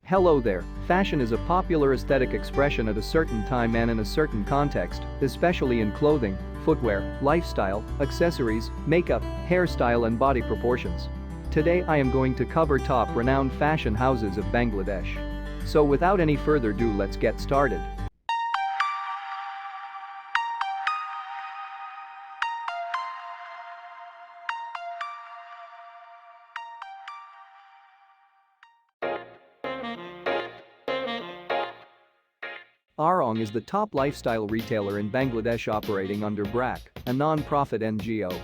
Hello there. Fashion is a popular aesthetic expression at a certain time and in a certain context, especially in clothing, footwear, lifestyle, accessories, makeup, hairstyle and body proportions. Today I am going to cover top renowned fashion houses of Bangladesh. So without any further ado, let's get started. Aarong is the top lifestyle retailer in Bangladesh operating under BRAC, a non-profit NGO.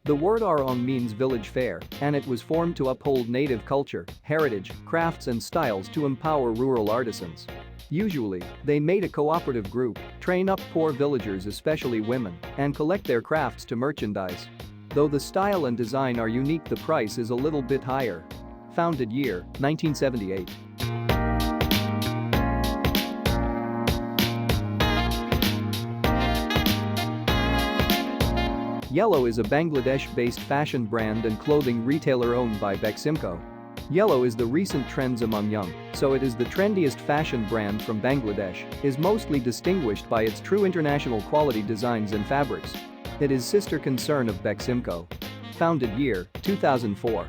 The word Aarong means village fair, and it was formed to uphold native culture, heritage, crafts and styles to empower rural artisans. Usually, they made a cooperative group, train up poor villagers, especially women, and collect their crafts to merchandise. Though the style and design are unique, the price is a little bit higher. Founded year, 1978. Yellow is a Bangladesh-based fashion brand and clothing retailer owned by Beksimco. Yellow is the recent trends among young, so it is the trendiest fashion brand from Bangladesh, is mostly distinguished by its true international quality designs and fabrics. It is sister concern of Beksimco. Founded year, 2004.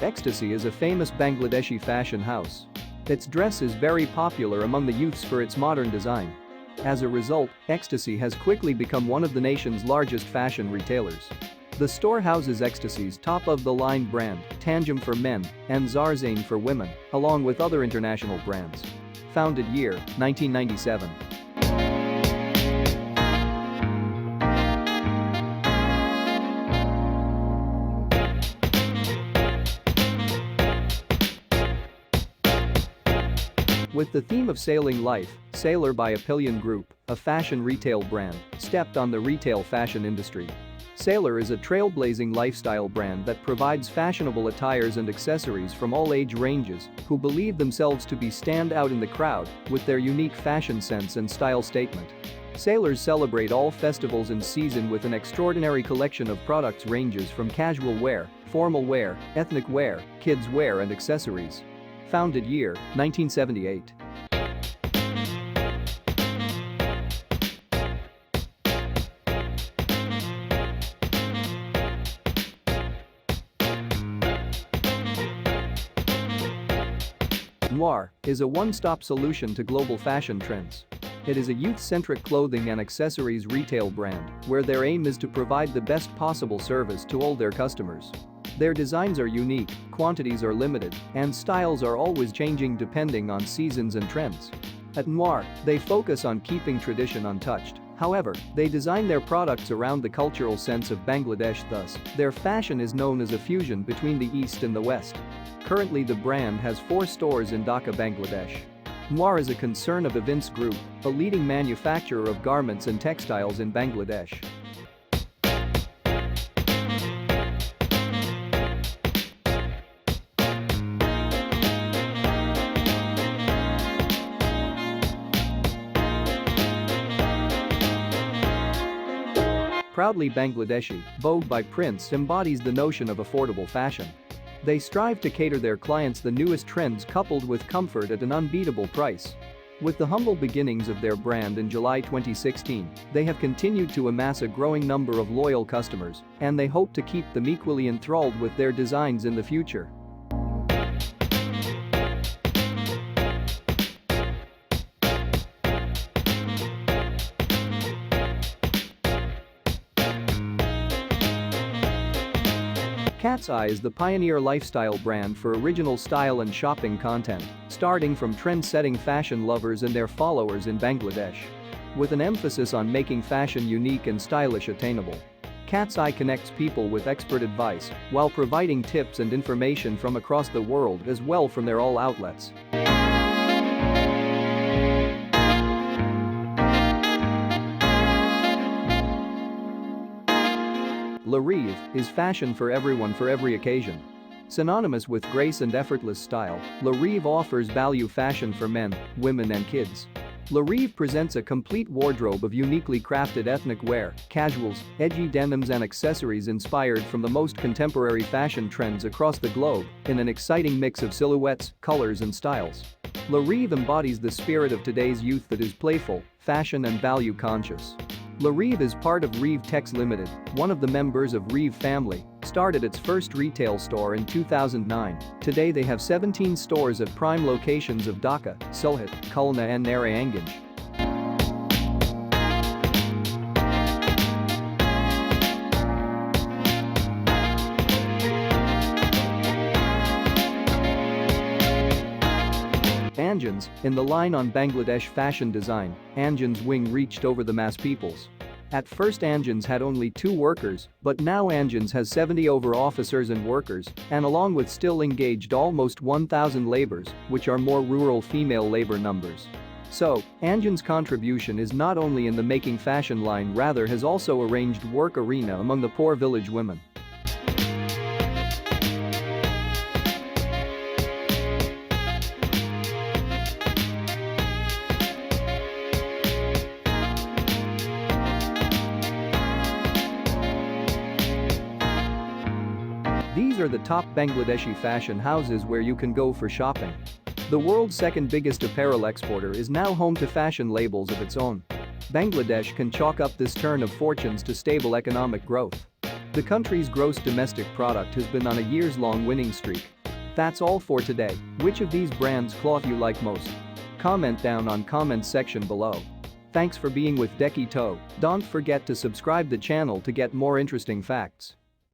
Ecstasy is a famous Bangladeshi fashion house. Its dress is very popular among the youths for its modern design. As a result, Ecstasy has quickly become one of the nation's largest fashion retailers. The store houses Ecstasy's top-of-the-line brand, Tanjum for men, and Zarzane for women, along with other international brands. Founded year, 1997. With the theme of sailing life, Sailor by Apillion Group, a fashion retail brand, stepped on the retail fashion industry. Sailor is a trailblazing lifestyle brand that provides fashionable attires and accessories from all age ranges who believe themselves to be stand out in the crowd with their unique fashion sense and style statement. Sailors celebrate all festivals in season with an extraordinary collection of products ranges from casual wear, formal wear, ethnic wear, kids wear and accessories. Founded year, 1978. Noir is a one-stop solution to global fashion trends. It is a youth-centric clothing and accessories retail brand where their aim is to provide the best possible service to all their customers. Their designs are unique, quantities are limited, and styles are always changing depending on seasons and trends. At Noir, they focus on keeping tradition untouched. However, they design their products around the cultural sense of Bangladesh, thus, their fashion is known as a fusion between the East and the West. Currently the brand has 4 stores in Dhaka, Bangladesh. Noir is a concern of Events Group, a leading manufacturer of garments and textiles in Bangladesh. Proudly Bangladeshi, Vogue by Prince embodies the notion of affordable fashion. They strive to cater their clients the newest trends coupled with comfort at an unbeatable price. With the humble beginnings of their brand in July 2016, they have continued to amass a growing number of loyal customers, and they hope to keep them equally enthralled with their designs in the future. Cat's Eye is the pioneer lifestyle brand for original style and shopping content, starting from trend-setting fashion lovers and their followers in Bangladesh. With an emphasis on making fashion unique and stylish attainable. Cat's Eye connects people with expert advice while providing tips and information from across the world as well from their all outlets. Laurie is fashion for everyone for every occasion. Synonymous with grace and effortless style, Laurie offers value fashion for men, women and kids. Laurie presents a complete wardrobe of uniquely crafted ethnic wear, casuals, edgy denims and accessories inspired from the most contemporary fashion trends across the globe in an exciting mix of silhouettes, colors and styles. Laurie embodies the spirit of today's youth that is playful, fashion and value conscious. Laurie is part of Reeve Techs Limited, one of the members of Reeve family, started its first retail store in 2009. Today they have 17 stores at prime locations of Dhaka, Sylhet, Khulna and Narayanganj. Anjan's, in the line on Bangladesh fashion design, Anjan's wing reached over the mass peoples. At first Anjan's had only 2 workers, but now Anjan's has 70 over officers and workers, and along with still engaged almost 1,000 laborers, which are more rural female labor numbers. So, Anjan's contribution is not only in the making fashion line, rather has also arranged work arena among the poor village women. These are the top Bangladeshi fashion houses where you can go for shopping. The world's second biggest apparel exporter is now home to fashion labels of its own. Bangladesh can chalk up this turn of fortunes to stable economic growth. The country's gross domestic product has been on a years-long winning streak. That's all for today. Which of these brands' cloth you like most? Comment down on comments section below. Thanks for being with Dekhi. Don't forget to subscribe the channel to get more interesting facts.